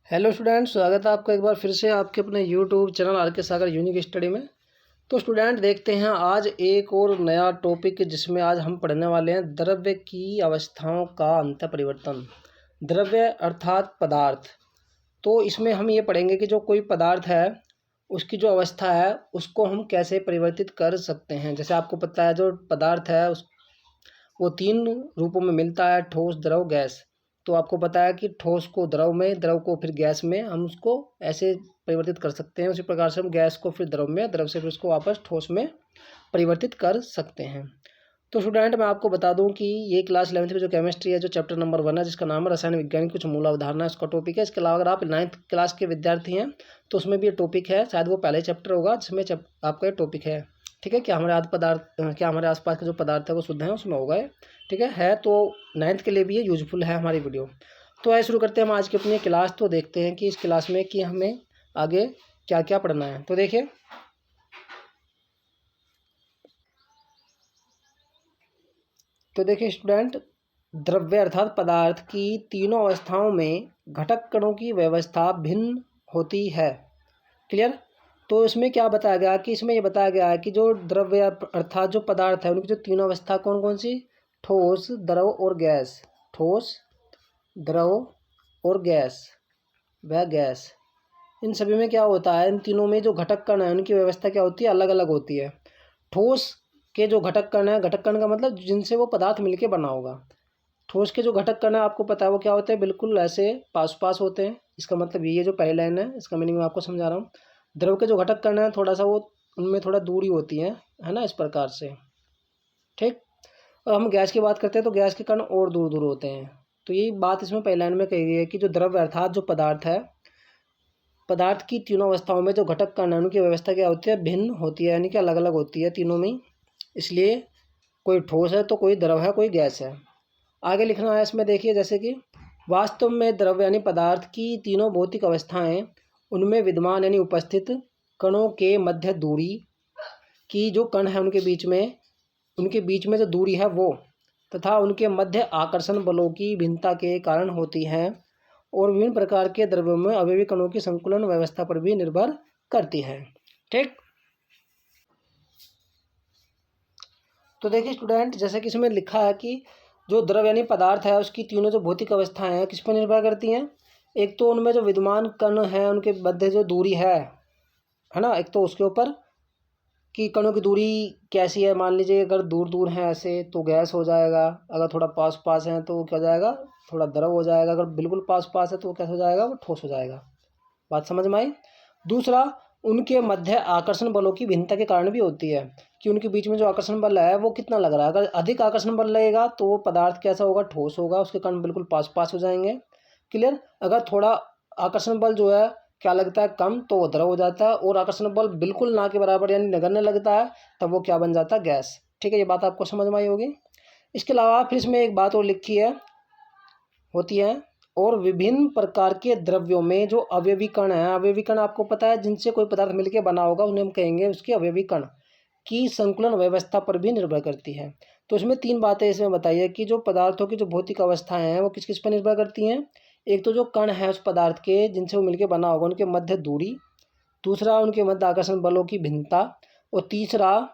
Hello student, स्वागत है आपका एक बार फिर से आपके अपने यूट्यूब चैनल आर के सागर यूनिक स्टडी में। तो स्टूडेंट देखते हैं आज एक और नया टॉपिक जिसमें आज हम पढ़ने वाले हैं द्रव्य की अवस्थाओं का अंत परिवर्तन। द्रव्य अर्थात पदार्थ। तो इसमें हम ये पढ़ेंगे कि जो कोई पदार्थ है उसकी जो अवस्था है उसको हम कैसे परिवर्तित कर सकते हैं। जैसे आपको पता है जो पदार्थ है वो तीन रूपों में मिलता है, ठोस, द्रव, गैस। तो आपको पता है कि ठोस को द्रव में, द्रव को फिर गैस में हम उसको ऐसे परिवर्तित कर सकते हैं। उसी प्रकार से हम गैस को फिर द्रव में, द्रव से फिर उसको वापस ठोस में परिवर्तित कर सकते हैं। तो स्टूडेंट मैं आपको बता दूं कि ये क्लास 11th की जो केमिस्ट्री है, जो चैप्टर नंबर 1 है, जिसका नाम है रसायन विज्ञान की कुछ मूल अवधारणा, इसका टॉपिक है। इसके अलावा अगर आप 9th क्लास के विद्यार्थी हैं तो उसमें भी ये टॉपिक है, शायद वो पहले चैप्टर होगा जिसमें आपका ये टॉपिक है। ठीक है, क्या हमारे क्या हमारे आसपास के जो पदार्थ है वो शुद्ध हैं, उसमें होगा ये। ठीक है तो 9th के लिए भी ये यूजफुल है हमारी वीडियो। तो आइए शुरू करते हैं हम आज की अपनी क्लास। तो देखते हैं कि इस क्लास में कि हमें आगे क्या क्या पढ़ना है। तो देखिए स्टूडेंट, द्रव्य अर्थात पदार्थ की तीनों अवस्थाओं में घटक कणों की व्यवस्था भिन्न होती है। क्लियर। तो इसमें क्या बताया गया कि इसमें ये बताया गया है कि जो द्रव्य अर्थात जो पदार्थ है उनकी जो तीनों अवस्था कौन कौन सी, ठोस, द्रव और गैस। ठोस, द्रव और गैस, वह गैस। इन सभी में क्या होता है, इन तीनों में जो घटक कण है उनकी व्यवस्था क्या होती है, अलग अलग होती है। ठोस के जो घटक कण है, घटक कण का मतलब जिनसे वो पदार्थ मिलके बना होगा। ठोस के जो घटक कण है आपको पता है वो क्या होते हैं, बिल्कुल ऐसे पास पास होते हैं। इसका मतलब ये जो पहली लाइन है इसका मीनिंग मैं आपको समझा रहा हूँ। द्रव के जो घटक कण है थोड़ा सा वो उनमें थोड़ा दूरी होती है ना, इस प्रकार से। ठीक। और हम गैस की बात करते हैं तो गैस के कण और दूर दूर होते हैं। तो यही बात इसमें पहली लाइन में कही गई है कि जो द्रव्य अर्थात जो पदार्थ है, पदार्थ की तीनों अवस्थाओं में जो घटक कण है उनकी व्यवस्था क्या होती है, भिन्न होती है, यानी कि अलग अलग होती है तीनों में। इसलिए कोई ठोस है तो कोई द्रव है, कोई गैस है। आगे लिखना है इसमें, देखिए जैसे कि वास्तव में द्रव्य यानी पदार्थ की तीनों भौतिक अवस्थाएं उनमें विद्यमान यानी उपस्थित कणों के मध्य दूरी की, जो कण है उनके बीच में जो दूरी है वो, तथा उनके मध्य आकर्षण बलों की भिन्नता के कारण होती हैं और विभिन्न प्रकार के द्रव्यों में अवयवी कणों की संकुलन व्यवस्था पर भी निर्भर करती है। ठीक। तो देखिए स्टूडेंट, जैसे कि इसमें लिखा है कि जो द्रव्य यानी पदार्थ है उसकी तीनों जो भौतिक अवस्थाएं हैं किस पर निर्भर करती हैं। एक तो उनमें जो विद्यमान कण हैं उनके मध्य जो दूरी है ना, एक तो उसके ऊपर कि कणों की दूरी कैसी है। मान लीजिए अगर दूर दूर हैं ऐसे तो गैस हो जाएगा, अगर थोड़ा पास पास हैं तो वो क्या हो जाएगा, थोड़ा द्रव हो जाएगा, अगर बिल्कुल पास पास है तो वो कैसा हो जाएगा, वो ठोस हो जाएगा। बात समझ में आई। दूसरा, उनके मध्य आकर्षण बलों की भिन्नता के कारण भी होती है कि उनके बीच में जो आकर्षण बल है वो कितना लग रहा है। अगर अधिक आकर्षण बल लगेगा तो वो पदार्थ कैसा होगा, ठोस होगा, उसके कण बिल्कुल पास पास हो जाएंगे। क्लियर। अगर थोड़ा आकर्षण बल जो है क्या लगता है कम, तो वो द्रव हो जाता है, और आकर्षण बल बिल्कुल ना के बराबर यानी नगण्य लगता है तब वो क्या बन जाता है, गैस। ठीक है, ये बात आपको समझ में आई होगी। इसके अलावा फिर इसमें एक बात और लिखी है होती है, और विभिन्न प्रकार के द्रव्यों में जो अवयवी कण है, अवयवी कण आपको पता है जिनसे कोई पदार्थ मिलकर बना होगा उन्हें हम कहेंगे उसके अवयवी कण की संकुलन व्यवस्था पर भी निर्भर करती है। तो इसमें तीन बातें इसमें बताइए कि जो पदार्थों की जो भौतिक अवस्थाएं हैं वो किस किस पर निर्भर करती हैं। एक तो जो कण है उस पदार्थ के जिनसे वो मिलकर बना होगा उनके मध्य दूरी, दूसरा उनके मध्य आकर्षण बलों की भिन्नता, और तीसरा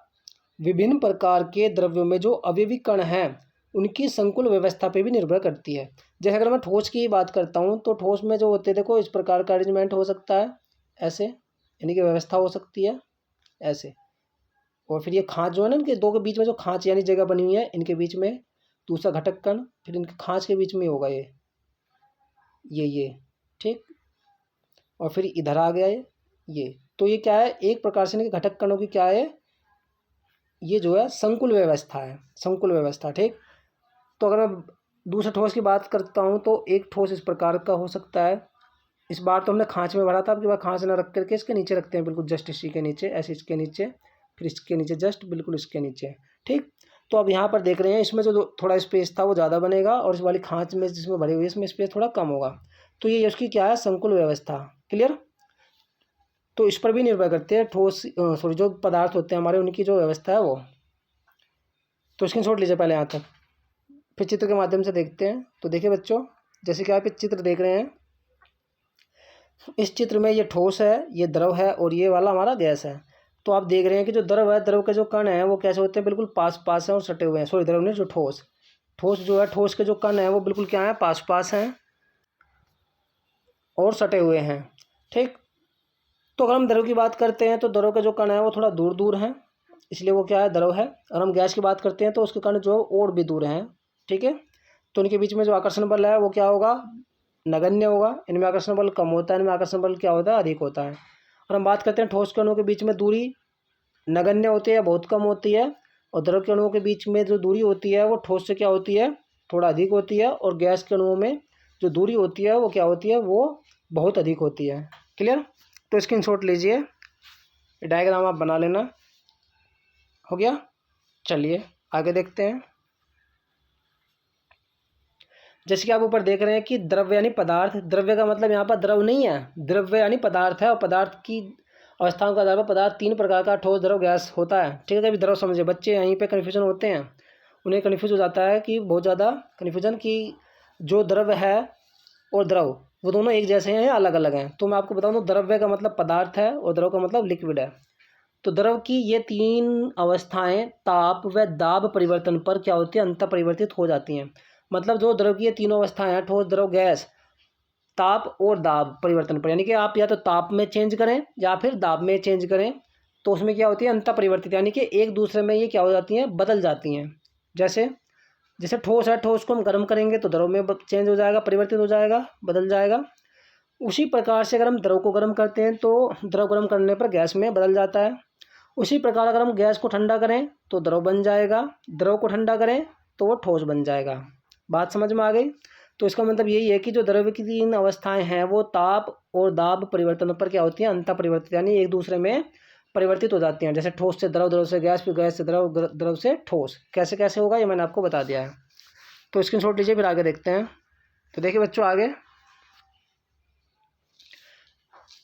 विभिन्न प्रकार के द्रव्यों में जो अवयवी कण हैं उनकी संकुल व्यवस्था पे भी निर्भर करती है। जैसे अगर मैं ठोस की बात करता हूँ तो ठोस में जो होते हैं, देखो इस प्रकार का अरेंजमेंट हो सकता है ऐसे, यानी कि व्यवस्था हो सकती है ऐसे। और फिर ये खाँच जो है ना, इनके दो के बीच में जो खाँच यानी जगह बनी हुई है, इनके बीच में दूसरा घटक कण, फिर इनके खाँच के बीच में होगा ये। ठीक। और फिर इधर आ गया ये। तो ये क्या है, एक प्रकार से इनके घटक कणों की क्या है, ये जो है संकुल व्यवस्था है, संकुल व्यवस्था। ठीक। तो अगर मैं दूसरे ठोस की बात करता हूँ तो एक ठोस इस प्रकार का हो सकता है। इस बार तो हमने खाँच में भरा था, अब की बार खाँच ना रख करके इसके नीचे रखते हैं, बिल्कुल जस्ट इसी के नीचे, ऐसे इसके नीचे, फिर इसके नीचे जस्ट बिल्कुल इसके नीचे। ठीक। तो अब यहाँ पर देख रहे हैं इसमें जो थोड़ा स्पेस था वो ज़्यादा बनेगा, और इस वाली खाँच में जिसमें भरी हुई है इसमें स्पेस थोड़ा कम होगा। तो ये उसकी क्या है, संकुल व्यवस्था। क्लियर। तो इस पर भी निर्भर करते हैं ठोस सॉरी जो पदार्थ होते हैं हमारे उनकी जो व्यवस्था है वो। तो स्क्रीनशॉट लीजिए पहले यहाँ तक, फिर चित्र के माध्यम से देखते हैं। तो देखिए बच्चों, जैसे कि आप चित्र देख रहे हैं इस चित्र में ये ठोस है, ये द्रव है और ये वाला हमारा गैस है। तो आप देख रहे हैं कि जो द्रव है, द्रव के जो कण हैं वो कैसे होते हैं, बिल्कुल पास पास हैं और सटे हुए हैं। सॉरी, द्रव नहीं, जो ठोस ठोस जो है, ठोस के जो कण हैं वो बिल्कुल क्या है, पास पास हैं और सटे हुए हैं। ठीक। तो अगर हम द्रव की बात करते हैं तो द्रव के जो कण हैं वो थोड़ा दूर दूर हैं, इसलिए वो क्या है, द्रव है। और हम गैस की बात करते हैं तो उसके कण जो और भी दूर हैं। ठीक है। तो इनके बीच में जो आकर्षण बल है वो क्या होगा, नगण्य होगा। इनमें आकर्षण बल कम होता है, इनमें आकर्षण बल क्या होता है, अधिक होता है। और हम बात करते हैं ठोस के अणुओं के बीच में दूरी नगण्य होती है, बहुत कम होती है। और द्रव के अणुओं के बीच में जो दूरी होती है वो ठोस से क्या होती है, थोड़ा अधिक होती है। और गैस के अणुओं में जो दूरी होती है वो क्या होती है, वो बहुत अधिक होती है। क्लियर। तो स्क्रीनशॉट लीजिए, डायग्राम आप बना लेना। हो गया। चलिए आगे देखते हैं। जैसे कि आप ऊपर देख रहे हैं कि द्रव्य यानी पदार्थ, द्रव्य का मतलब यहाँ पर द्रव नहीं है, द्रव्य यानी पदार्थ है। और पदार्थ की अवस्थाओं का आधार पर पदार्थ तीन प्रकार का, ठोस, द्रव, गैस होता है। ठीक है। कभी द्रव समझे, बच्चे यहीं पे कन्फ्यूजन होते हैं, उन्हें कन्फ्यूज हो जाता है कि बहुत ज़्यादा कन्फ्यूजन कि जो द्रव्य है और द्रव वो दोनों एक जैसे हैं या अलग अलग हैं। तो मैं आपको बताऊँ तो द्रव्य का मतलब पदार्थ है और द्रव का मतलब लिक्विड है। तो द्रव की ये तीन अवस्थाएं ताप व दाब परिवर्तन पर क्या होती है, अंतर परिवर्तित हो जाती हैं। मतलब जो द्रव की ये तीनों अवस्थाएं हैं, ठोस, द्रव, गैस, ताप और दाब परिवर्तन पर, यानी कि आप या तो ताप में चेंज करें या फिर दाब में चेंज करें, तो उसमें क्या होती है, अंतर परिवर्तित, यानी कि एक दूसरे में ये क्या हो जाती हैं, बदल जाती हैं। जैसे जैसे ठोस है, ठोस को हम गर्म करेंगे तो द्रव में चेंज हो जाएगा, परिवर्तित हो जाएगा, बदल जाएगा। उसी प्रकार से अगर हम द्रव को गर्म करते हैं तो द्रव गर्म करने पर गैस में बदल जाता है। उसी प्रकार अगर हम गैस को ठंडा करें तो द्रव बन जाएगा, द्रव को ठंडा करें तो वो ठोस बन जाएगा। बात समझ में आ गई। तो इसका मतलब यही है कि जो द्रव्य की तीन अवस्थाएं हैं वो ताप और दाब परिवर्तन पर क्या होती हैं, अंतर परिवर्तित, यानी एक दूसरे में परिवर्तित हो जाती हैं। जैसे ठोस से द्रव, द्रव से गैस, फिर गैस से द्रव, द्रव से ठोस। कैसे कैसे होगा ये मैंने आपको बता दिया है। तो स्क्रीनशॉट लीजिए, फिर आगे देखते हैं। तो देखिए बच्चों, आगे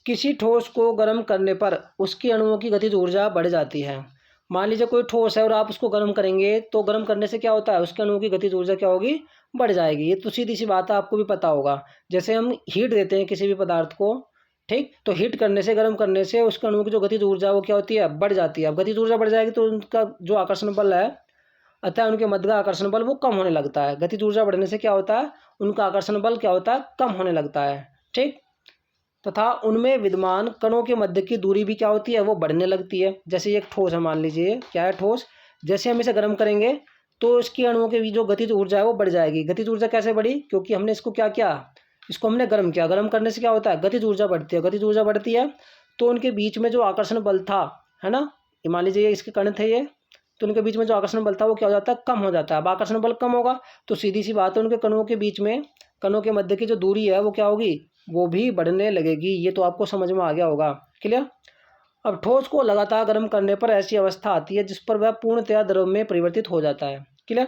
किसी ठोस को गर्म करने पर उसकी अणुओं की गतिज ऊर्जा बढ़ जाती है। मान लीजिए कोई ठोस है और आप उसको गर्म करेंगे तो गर्म करने से क्या होता है, उसके अणुओं की गतिज ऊर्जा क्या होगी, बढ़ जाएगी। ये तो सीधी सी बात है, आपको भी पता होगा। जैसे हम हीट देते हैं किसी भी पदार्थ को, ठीक, तो हीट करने से, गर्म करने से उसके अणुओं की जो गतिज ऊर्जा वो क्या होती है, बढ़ जाती है। अब गतिज ऊर्जा बढ़ जाएगी तो उनका जो आकर्षण बल है, अतः उनके मध्य का आकर्षण बल वो कम होने लगता है। गतिज ऊर्जा बढ़ने से क्या होता है, उनका आकर्षण बल क्या होता है, कम होने लगता है। ठीक। तथा उनमें विद्यमान कणों के मध्य की दूरी भी क्या होती है, वो बढ़ने लगती है। जैसे एक ठोस है, मान लीजिए क्या है, ठोस, जैसे हम इसे गर्म करेंगे तो इसकी अणुओं के बीच जो गतिज ऊर्जा है वो बढ़ जाएगी। गतिज ऊर्जा कैसे बढ़ी, क्योंकि हमने इसको क्या किया, इसको हमने गर्म किया। गर्म करने से क्या होता है, गतिज ऊर्जा बढ़ती है। गतिज ऊर्जा बढ़ती है तो उनके बीच में जो आकर्षण बल था, है ना, मान लीजिए इसके कण थे ये, तो उनके बीच में जो आकर्षण बल था वो क्या हो जाता है, कम हो जाता है। अब आकर्षण बल कम होगा तो सीधी सी बात है, उनके कणों के बीच में, कणों के मध्य की जो दूरी है वो क्या होगी, वो भी बढ़ने लगेगी। ये तो आपको समझ में आ गया होगा। क्लियर। अब ठोस को लगातार गर्म करने पर ऐसी अवस्था आती है जिस पर वह पूर्णतया द्रव में परिवर्तित हो जाता है। क्लियर।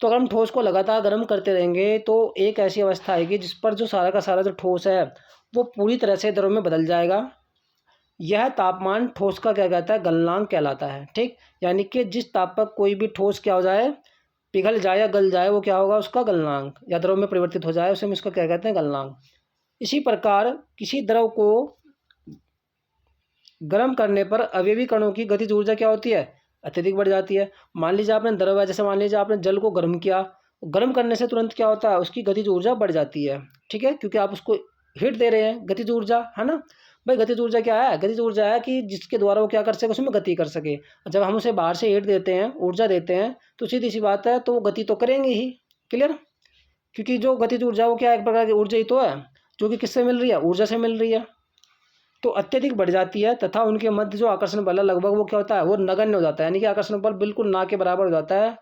तो अगर हम ठोस को लगातार गर्म करते रहेंगे तो एक ऐसी अवस्था आएगी जिस पर जो सारा का सारा जो ठोस है वो पूरी तरह से द्रव में बदल जाएगा। यह तापमान ठोस का क्या कहता है, गलनांक कहलाता है। ठीक। यानी कि जिस ताप पर कोई भी ठोस क्या हो जाए, पिघल जाए या गल जाए, वो क्या होगा, उसका गलनांक, या द्रव में परिवर्तित हो जाए, उसे हम इसका क्या कहते हैं, गलनांक। इसी प्रकार किसी द्रव को गर्म करने पर अवयवी कणों की गतिज ऊर्जा क्या होती है, अत्यधिक बढ़ जाती है। मान लीजिए आपने द्रव है, जैसे मान लीजिए आपने जल को गर्म किया, गर्म करने से तुरंत क्या होता है, उसकी गतिज ऊर्जा बढ़ जाती है। ठीक है, क्योंकि आप उसको हीट दे रहे हैं, गतिज ऊर्जा है ना। भाई गतिज ऊर्जा क्या है, गतिज ऊर्जा है कि जिसके द्वारा वो क्या कर सके, उसमें गति कर सके। जब हम उसे बाहर से हीट देते हैं, ऊर्जा देते हैं, तो सीधी सी बात है, तो वो गति तो करेंगे ही। क्लियर। क्योंकि जो गतिज ऊर्जा वो क्या, एक प्रकार की ऊर्जा ही तो है, जो कि किससे मिल रही है, ऊर्जा से मिल रही है। तो अत्यधिक बढ़ जाती है तथा उनके मध्य जो आकर्षण बल है लगभग वो क्या होता है, वो नगण्य हो जाता है। यानी कि आकर्षण बल बिल्कुल ना के बराबर हो जाता है।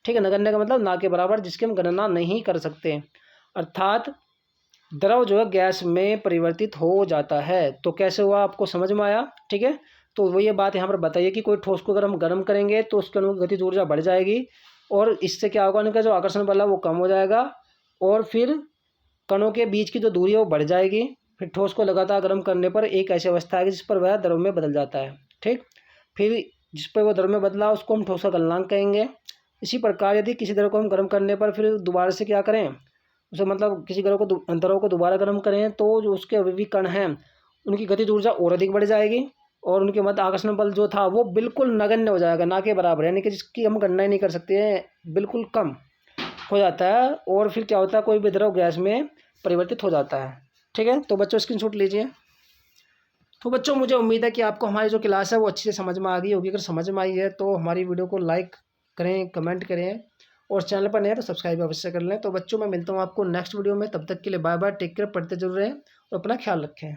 ठीक है, नगण्य का मतलब ना के बराबर, जिसकी हम गणना नहीं कर सकते। अर्थात द्रव जो है गैस में परिवर्तित हो जाता है। तो कैसे हुआ, आपको समझ में आया। ठीक है। तो वो ये बात यहाँ पर बताइए कि कोई ठोस को अगर हम गर्म करेंगे तो उसके अणु की गतिज ऊर्जा बढ़ जाएगी और इससे क्या होगा, उनका जो आकर्षण बल है वो कम हो जाएगा और फिर कणों के बीच की जो दूरी है वो बढ़ जाएगी। फिर ठोस को लगातार गर्म करने पर एक ऐसी अवस्था आएगी जिस पर वह द्रव में बदल जाता है। ठीक। फिर जिस पर वह द्रव में बदला उसको हम ठोस का गलनांक कहेंगे। इसी प्रकार यदि किसी द्रव को हम गर्म करने पर फिर दोबारा से क्या करें, उसे मतलब किसी द्रव को दोबारा गर्म करें तो जो उसके अभी भी कण हैं उनकी गतिज ऊर्जा और अधिक बढ़ जाएगी और उनके मध्य आकर्षण बल जो था वो बिल्कुल नगण्य हो जाएगा, ना के बराबर, यानी कि जिसकी हम गणना ही नहीं कर सकते हैं, बिल्कुल कम हो जाता है। और फिर क्या होता है, कोई भी द्रव गैस में परिवर्तित हो जाता है। ठीक है, तो बच्चों स्क्रीनशॉट लीजिए। तो बच्चों मुझे उम्मीद है कि आपको हमारी जो क्लास है वो अच्छे से समझ में आ गई होगी। अगर समझ में आई है तो हमारी वीडियो को लाइक करें, कमेंट करें और चैनल पर नए हैं तो सब्सक्राइब अवश्य कर लें। तो बच्चों मैं मिलता हूँ आपको नेक्स्ट वीडियो में, तब तक के लिए बाय बाय, टेक केयर, पढ़ते जरूर रहें और अपना ख्याल रखें।